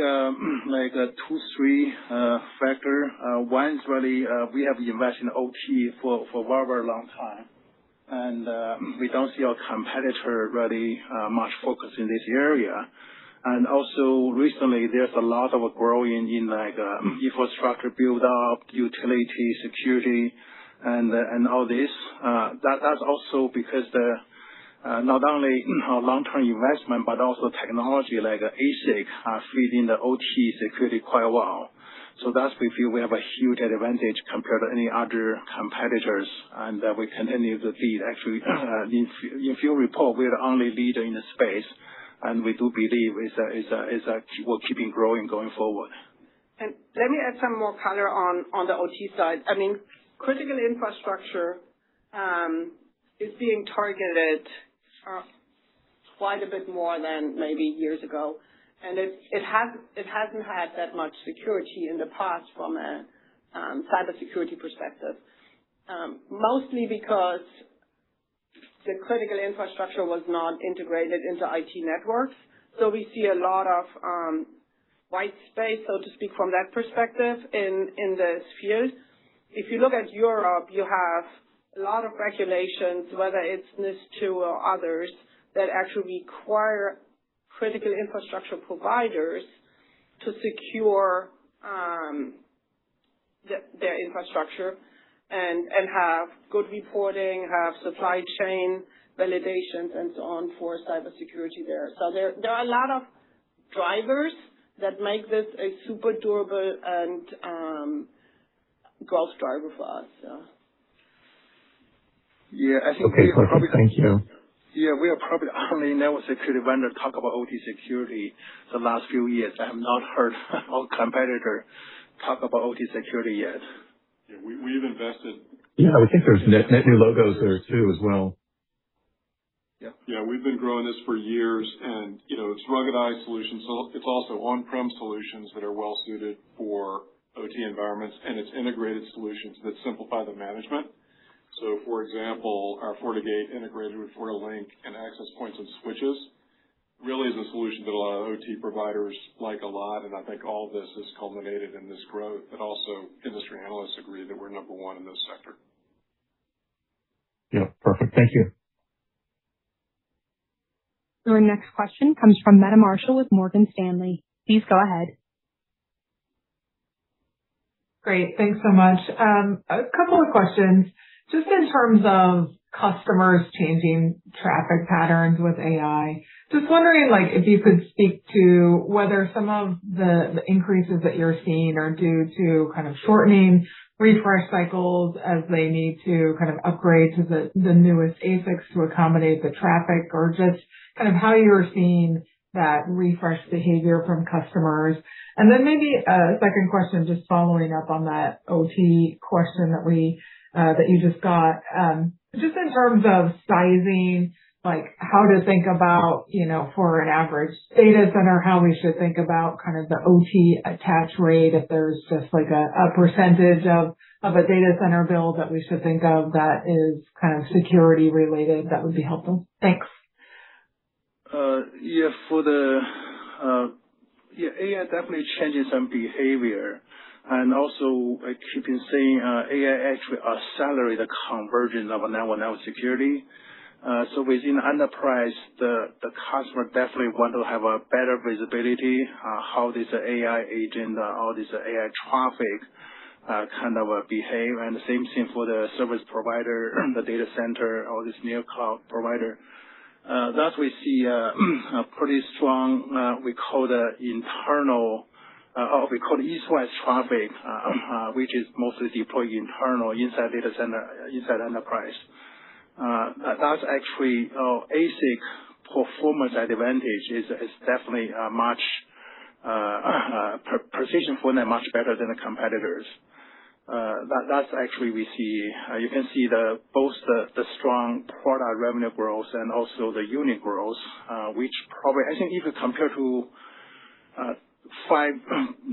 like a 2-3 factor. One is really we have invested in OT for a very, very long time, and we don't see our competitor really much focus in this area. And also recently, there's a lot of growing in like infrastructure build up, utility, security, and all this. That's also because the not only long-term investment, but also technology like ASIC fit in the OT security quite well. So that's we feel we have a huge advantage compared to any other competitors, and we continue to lead. Actually, in field report, we're the only leader in the space, and we do believe we're keeping growing going forward. And let me add some more color on the OT side. I mean, critical infrastructure is being targeted quite a bit more than maybe years ago, and it hasn't had that much security in the past from a cybersecurity perspective, mostly because the critical infrastructure was not integrated into IT networks. So we see a lot of white space, so to speak, from that perspective in this field. If you look at Europe, you have a lot of regulations, whether it's NIS2 or others, that actually require critical infrastructure providers to secure their infrastructure and have good reporting, have supply chain validations and so on for cybersecurity there. So there are a lot of drivers that make this a super durable and growth driver for us. Yeah, I think okay, perfect. Thank you. Yeah, we are probably the only network security vendor talk about OT security the last few years. I have not heard our competitor talk about OT security yet. Yeah, we've invested. Yeah, I would think there's net new logos there too as well. Yeah, we've been growing this for years, and it's ruggedized solutions. So it's also on-prem solutions that are well suited for OT environments, and it's integrated solutions that simplify the management. So, for example, our FortiGate integrated with FortiLink and access points and switches really is a solution that a lot of OT providers like a lot, and I think all of this has culminated in this growth, but also industry analysts agree that we're number one in this sector. Yeah, perfect. Thank you. Your next question comes from Meta Marshall with Morgan Stanley. Please go ahead. Great. Thanks so much. A couple of questions. Just in terms of customers changing traffic patterns with AI, just wondering if you could speak to whether some of the increases that you're seeing are due to kind of shortening refresh cycles as they need to kind of upgrade to the newest ASICs to accommodate the traffic, or just kind of how you're seeing that refresh behavior from customers. And then maybe a second question, just following up on that OT question that you just got, just in terms of sizing, how to think about, for an average data center, how we should think about kind of the OT attach rate, if there's just a percentage of a data center build that we should think of that is kind of security related, that would be helpful. Thanks. AI definitely changing some behavior. And also, I keep saying AI actually accelerate the convergence of network security. So within enterprise, the customer definitely want to have a better visibility how this AI agent, all this AI traffic kind of behave. And the same thing for the service provider, the data center, all this near cloud provider. That we see a pretty strong, we call the internal, we call it east-west traffic, which is mostly deployed internal inside data center, inside enterprise. That's actually ASIC performance advantage is definitely much precision for them much better than the competitors. That's actually we see. You can see both the strong product revenue growth and also the unit growth, which probably I think if you compare to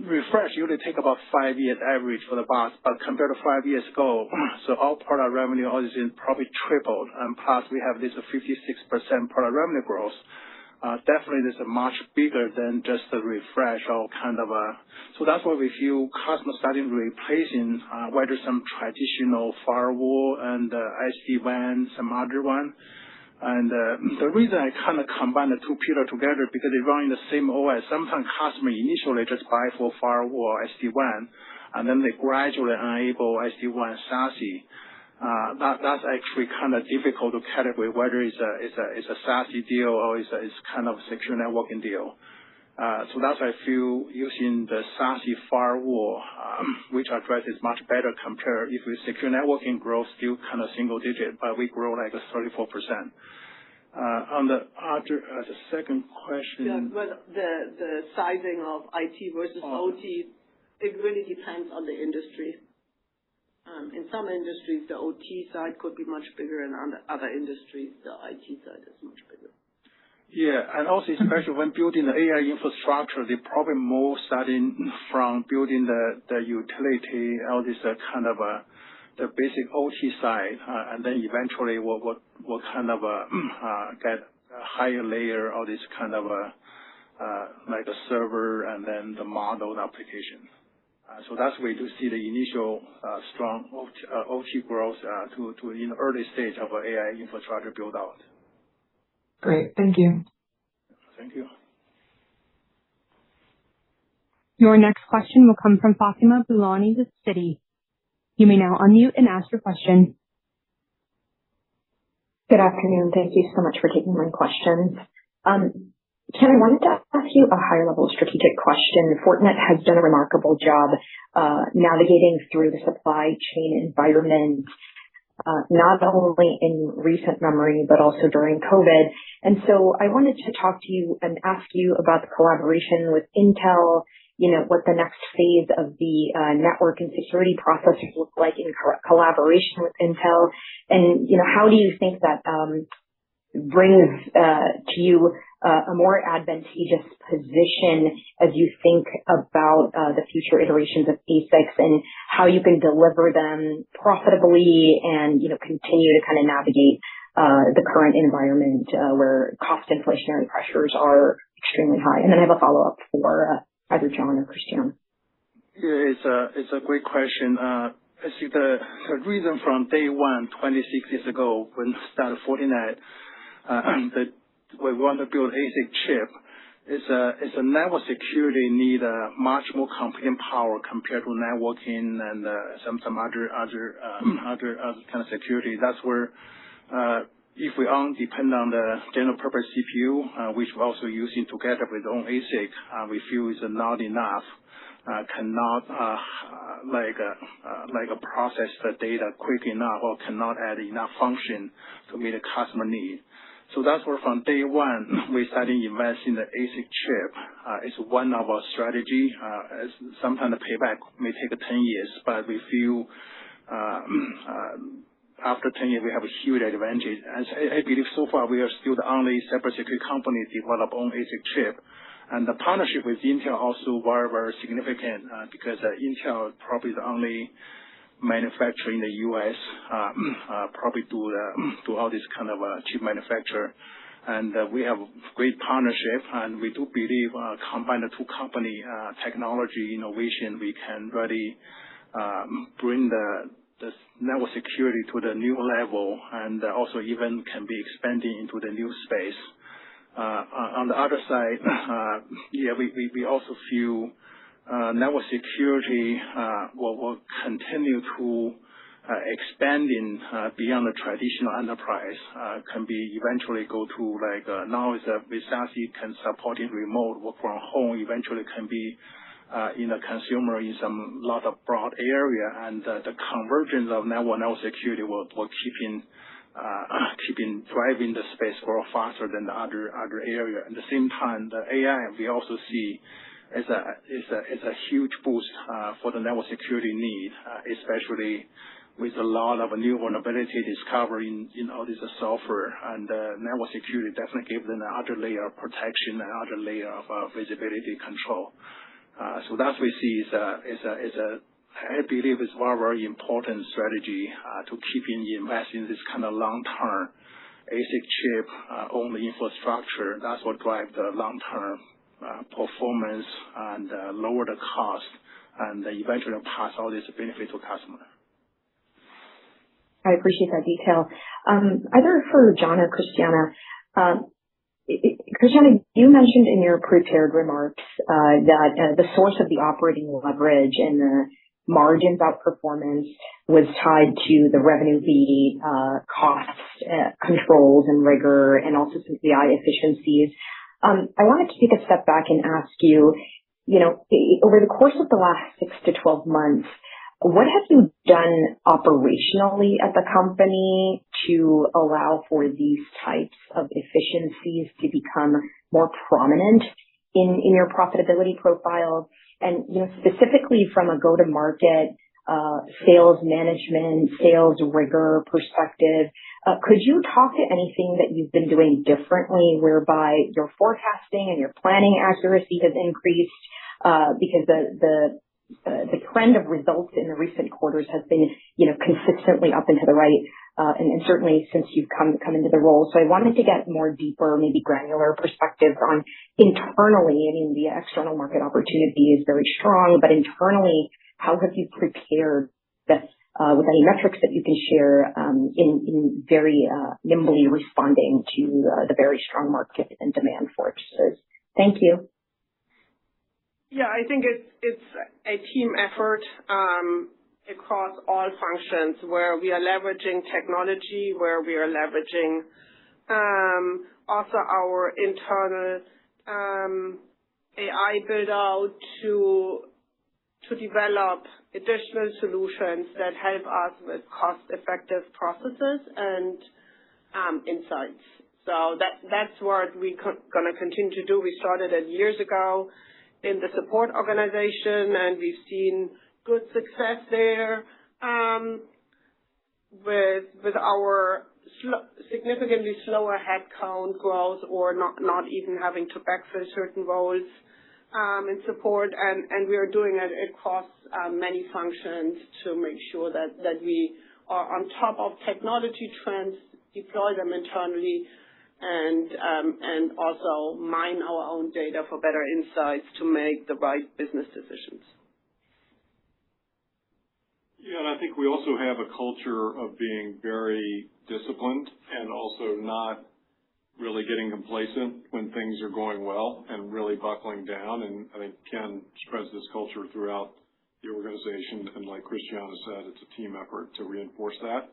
refresh usually take about 5 years average for the box, but compared to 5 years ago, so our product revenue all is probably tripled, and plus we have this 56% product revenue growth. definitely is much bigger than just a refresh or kind of a. So that's why we feel customers starting replacing whether some traditional firewall and SD-WAN, some other one. And the reason I kind of combine the two pillars together because they run in the same OS. Sometimes customers initially just buy for firewall SD-WAN, and then they gradually enable SD-WAN SASE. That's actually kind of difficult to categorize whether it's a SASE deal or it's kind of secure networking deal. So that's why I feel using the SASE firewall, which addresses much better compared if we secure networking growth still kind of single digit, but we grow like 34%. On the other, the second question. Yeah, well, the sizing of IT versus OT, it really depends on the industry. In some industries, the OT side could be much bigger, and on the other industries, the IT side is much bigger. Yeah, and also especially when building the AI infrastructure, they probably more starting from building the utility, all this kind of the basic OT side, and then eventually will kind of get a higher layer of this kind of like a server and then the model application. So that's where we do see the initial strong OT growth to in the early stage of AI infrastructure build out. Great. Thank you. Thank you. Your next question will come from Fatima Boolani with Citi. You may now unmute and ask your question. Good afternoon. Thank you so much for taking my questions. Ken, I wanted to ask you a higher-level strategic question. Fortinet has done a remarkable job navigating through the supply chain environment, not only in recent memory, but also during COVID. And so I wanted to talk to you and ask you about the collaboration with Intel, what the next phase of the network and security processes look like in collaboration with Intel. And, how do you think that brings to you a more advantageous position as you think about the future iterations of ASICs and how you can deliver them profitably and, continue to kind of navigate the current environment where cost inflationary pressures are extremely high. And then I have a follow-up for either John or Christian. Yeah, it's a great question. I see the reason from day one, 26 years ago, when we started Fortinet, that we want to build ASIC chip is a network security need much more computing power compared to networking and some other kind of security. That's where if we depend on the general purpose CPU, which we're also using together with our own ASIC, we feel is not enough. Cannot process the data quick enough or cannot add enough function to meet the customer need. So that's where from day one, we started investing in the ASIC chip. It's one of our strategy. Sometimes the payback may take 10 years, but we feel after 10 years, we have a huge advantage. As I believe so far, we are still the only cybersecurity company develop own ASIC chip. And the partnership with Intel also very, very significant because Intel probably the only manufacturer in the U.S. Probably do all this kind of chip manufacturer. And we have great partnership, and we do believe combine the two company technology innovation, we can really bring the network security to the new level, and also even can be expanding into the new space. On the other side, we also feel network security will continue to expanding beyond the traditional enterprise. Can be eventually go to like now is with SASE can support in remote work from home. Eventually can be in a consumer in some lot of broad area, and the convergence of network security will keeping driving the space grow faster than the other area. At the same time, the AI we also see is a huge boost for the network security need, especially with a lot of new vulnerability discovery in all this software, and network security definitely gives them another layer of protection, another layer of visibility control. So that we see is I believe is very, very important strategy to keep investing this kind of long term ASIC chip on the infrastructure. That's what drives the long-term performance and lower the cost and eventually pass all this benefit to customers. I appreciate that detail. Either for John or Christiana. Christiana, you mentioned in your prepared remarks that the source of the operating leverage and the margins outperformance was tied to the revenue beat, cost controls and rigor, and also some AI efficiencies. I wanted to take a step back and ask you, over the course of the last 6 to 12 months, what have you done operationally at the company to allow for these types of efficiencies to become more prominent in your profitability profile? And specifically from a go-to-market, sales management, sales rigor perspective, could you talk to anything that you've been doing differently whereby your forecasting and your planning accuracy has increased? Because the trend of results in the recent quarters has been, consistently up and to the right, and certainly since you've come into the role. So I wanted to get more deeper, maybe granular perspectives on internally. I mean, the external market opportunity is very strong, but internally, how have you prepared with any metrics that you can share in very nimbly responding to the very strong market and demand forces? Thank you. Yeah, I think it's a team effort across all functions where we are leveraging technology, where we are leveraging also our internal AI build out to develop additional solutions that help us with cost-effective processes and insights. So that's what we're going to continue to do. We started it years ago in the support organization, and we've seen good success there with our significantly slower headcount growth or not even having to backfill certain roles in support, and we are doing it across many functions to make sure that we are on top of technology trends, deploy them internally, and also mine our own data for better insights to make the right business decisions. Yeah, and I think we also have a culture of being very disciplined and also not really getting complacent when things are going well and really buckling down. And I think Ken spreads this culture throughout the organization. And like Christiana said, it's a team effort to reinforce that.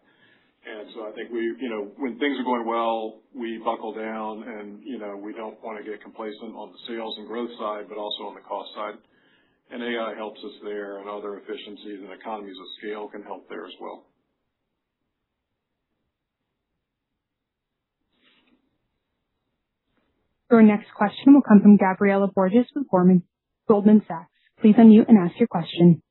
And so I think when things are going well, we buckle down and, we don't want to get complacent on the sales and growth side, but also on the cost side. And AI helps us there, and other efficiencies and economies of scale can help there as well. Your next question will come from Gabriela Borges with Goldman Sachs. Please unmute and ask your question.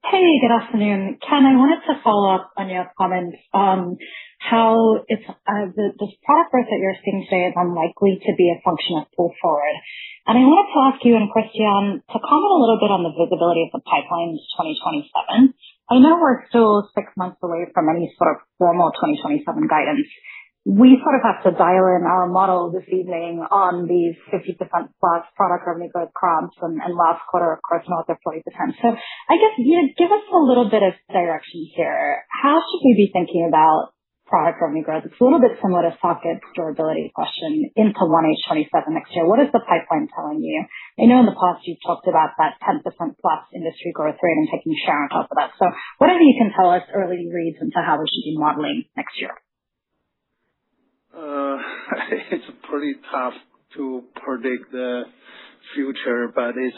Hey, good afternoon. Ken, I wanted to follow up on your comments on how it's this product growth that you're seeing today is unlikely to be a function of pull forward. And I wanted to ask you and Christian to comment a little bit on the visibility of the pipeline to 2027. I know we're still 6 months away from any sort of formal 2027 guidance. We sort of have to dial in our model this evening on these 50% plus product revenue growth comps and last quarter, of course, north of 40%. So I guess, give us a little bit of direction here. How should we be thinking about product revenue growth? It's a little bit similar to Saket's durability question into 1H27 next year. What is the pipeline telling you? I know in the past you've talked about that 10% plus industry growth rate and taking share on top of that. So whatever you can tell us early reads into how we should be modeling next year. It's pretty tough to predict the future, but it's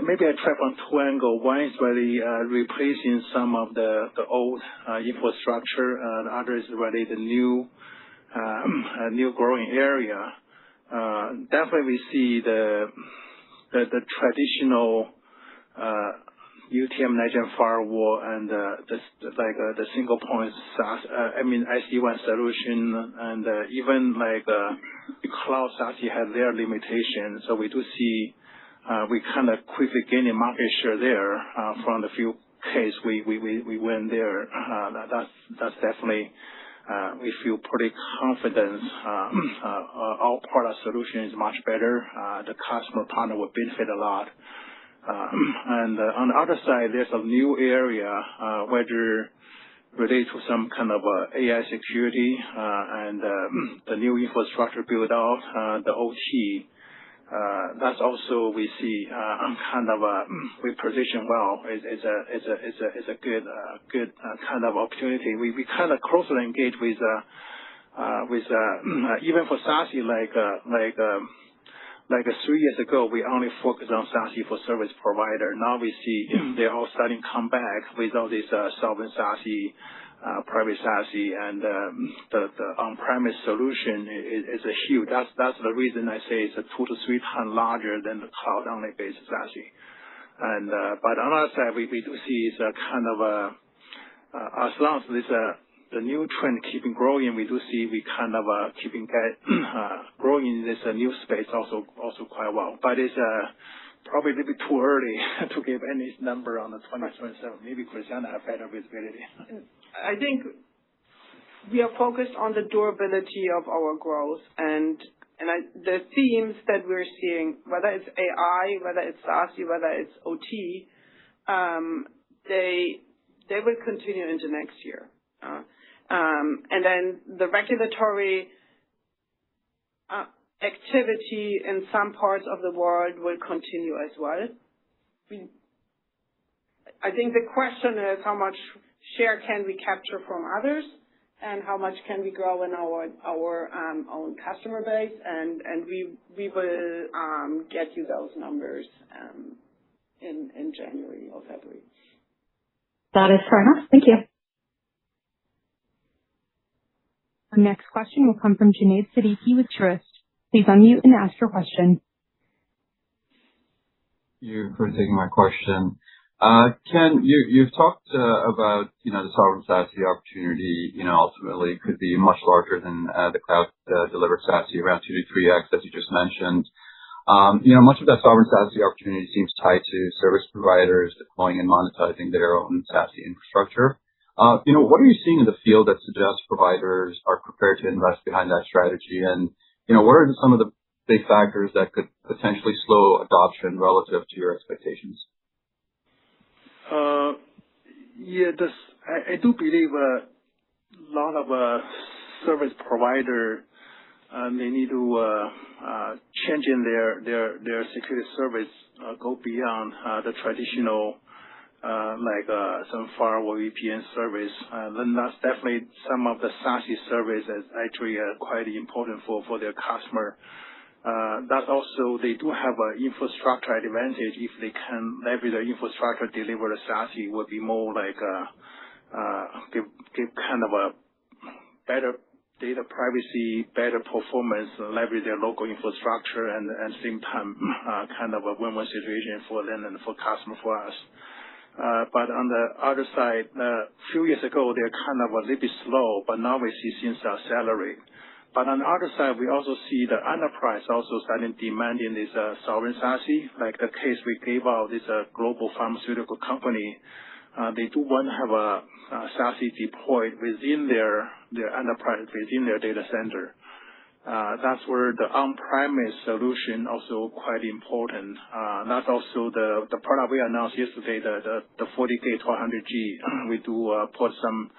maybe I try from two angles. One is really replacing some of the old infrastructure, and the other is really the new growing area. Definitely we see the traditional UTM next-gen firewall and the single point SaaS, SD-WAN solution, and even cloud SaaS have their limitations. So we do see we kind of quickly gaining market share there from the few case we win there. That's definitely, we feel pretty confident. Our product solution is much better. The customer partner will benefit a lot. And on the other side, there's a new area, whether related to some kind of AI security and the new infrastructure build out, the OT. That's also we see we position well. It's a good kind of opportunity. We kind of closely engage with even for SaaS like 3 years ago, we only focused on SaaS for service provider. Now we see they're all starting to come back with all these sovereign SaaS, private SaaS, and the on-premise solution is a huge. That's the reason I say it's a 2 to 3 times larger than the cloud-only based SaaS. And but on the other side, we do see it's a kind of as long as this the new trend keeping growing, we do see we kind of keeping growing in this new space also quite well. But it's probably a little bit too early to give any number on the 2027. Maybe Christiana have better visibility. I think we are focused on the durability of our growth and the themes that we're seeing, whether it's AI, whether it's SaaS, whether it's OT, they will continue into next year. And then the regulatory activity in some parts of the world will continue as well. I think the question is how much share can we capture from others and how much can we grow in our own customer base, and we will get you those numbers in January or February. That is fair enough. Thank you. Our next question will come from Junaid Siddiqui with Truist. Please unmute and ask your question. Thank you for taking my question. Ken, you've talked about, the sovereign SaaS opportunity, ultimately could be much larger than the cloud delivered SaaS, around 2 to 3x, as you just mentioned. Much of that sovereign SaaS opportunity seems tied to service providers deploying and monetizing their own SaaS infrastructure. What are you seeing in the field that suggests providers are prepared to invest behind that strategy? And, what are some of the big factors that could potentially slow adoption relative to your expectations? I do believe a lot of service provider they need to change in their security service, go beyond the traditional some firewall VPN service. Then that's definitely some of the SaaS service is actually quite important for their customer. That also, they do have an infrastructure advantage. If they can leverage the infrastructure, deliver a SaaS, would be more like give kind of a better data privacy, better performance, leverage their local infrastructure, and at the same time, kind of a win-win situation for them and for customer, for us. But on the other side, a few years ago, they're kind of a little bit slow, but now we see things accelerate. But on the other side, we also see the enterprise also starting demanding this sovereign SaaS, like the case we gave out this global pharmaceutical company. They do want to have a SaaS deployed within their enterprise, within their data center. That's where the on-premise solution also quite important. That's also the product we announced yesterday, the 40K 1200G. We do put some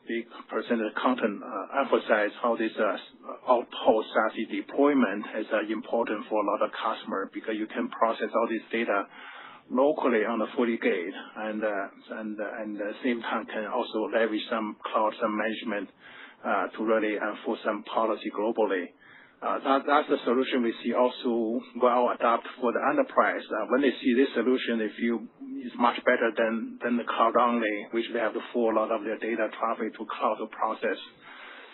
big percentage content, emphasize how this outpost SaaS deployment is important for a lot of customers, because you can process all this data locally on the 40K and at the same time can also leverage some cloud, some management to really enforce some policy globally. That's the solution we see also well adopted for the enterprise. When they see this solution, they feel it's much better than the cloud only, which they have to forward a lot of their data traffic to cloud to process.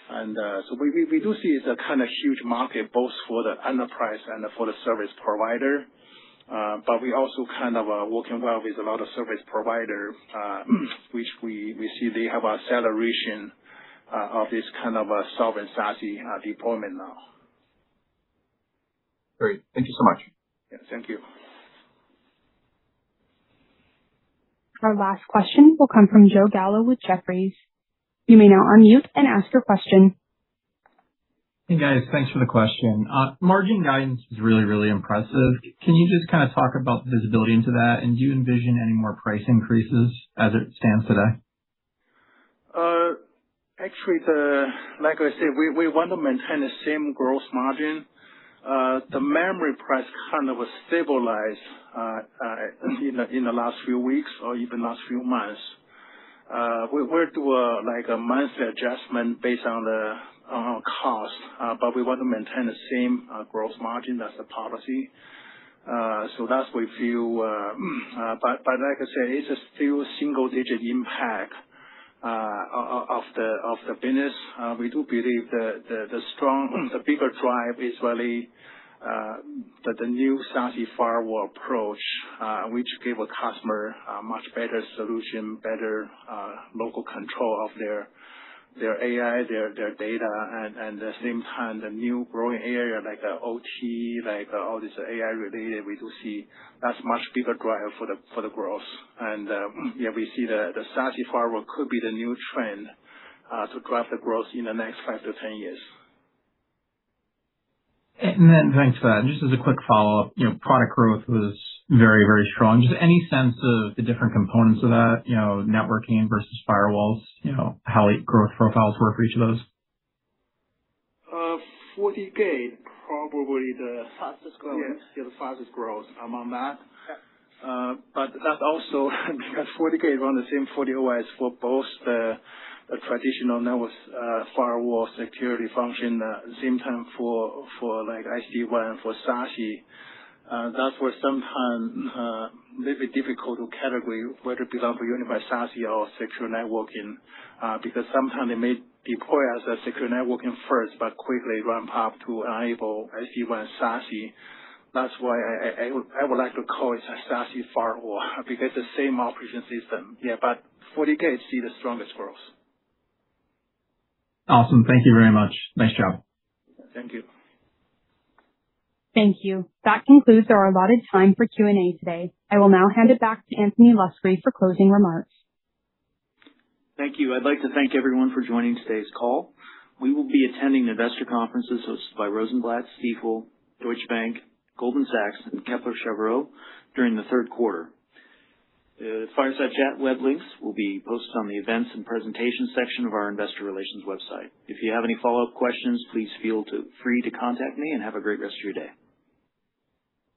And so we do see it's a kind of huge market both for the enterprise and for the service provider. But we also kind of working well with a lot of service provider, which we see they have acceleration of this kind of sovereign SaaS deployment now. Great. Thank you so much. Yeah, thank you. Our last question will come from Joe Gallo with Jefferies. You may now unmute and ask your question. Hey, guys. Thanks for the question. Margin guidance is really, really impressive. Can you just kind of talk about the visibility into that, and do you envision any more price increases as it stands today? Actually, like I said, we want to maintain the same gross margin. The memory price kind of stabilized in the last few weeks or even last few months. We're doing like a monthly adjustment based on the cost, but we want to maintain the same gross margin. That's the policy. So that's what we feel. But like I said, it's a still single-digit impact of the business. We do believe the bigger drive is really the new SASE firewall approach, which give a customer a much better solution, better local control of their AI, their data, and at the same time, the new growing area like OT, like all this AI related, we do see that's much bigger driver for the growth. And we see the SASE firewall could be the new trend to drive the growth in the next 5 to 10 years. And then thanks for that. Just as a quick follow-up, product growth was very, very strong. Just any sense of the different components of that, networking versus firewalls, how growth profiles were for each of those? FortiGate, probably the fastest growing. Yeah, the fastest growth among that. Yeah. But that's also because FortiGate run the same FortiOS for both the traditional network firewall security function, at the same time for like SD-WAN for SASE. That's where sometimes a little bit difficult to categorize whether it belongs to unified SASE or secure networking, because sometimes they may deploy as a secure networking first, but quickly ramp up to enable SD-WAN SASE. That's why I would like to call it a SASE firewall because it's the same operation system. Yeah, but FortiGate see the strongest growth. Awesome. Thank you very much. Nice job. Thank you. Thank you. That concludes our allotted time for Q&A today. I will now hand it back to Anthony Luscri for closing remarks. Thank you. I'd like to thank everyone for joining today's call. We will be attending investor conferences hosted by Rosenblatt, Stifel, Deutsche Bank, Goldman Sachs, and Kepler Cheuvreux during the third quarter. The Fireside Chat web links will be posted on the events and presentations section of our investor relations website. If you have any follow-up questions, please feel free to contact me, and have a great rest of your day.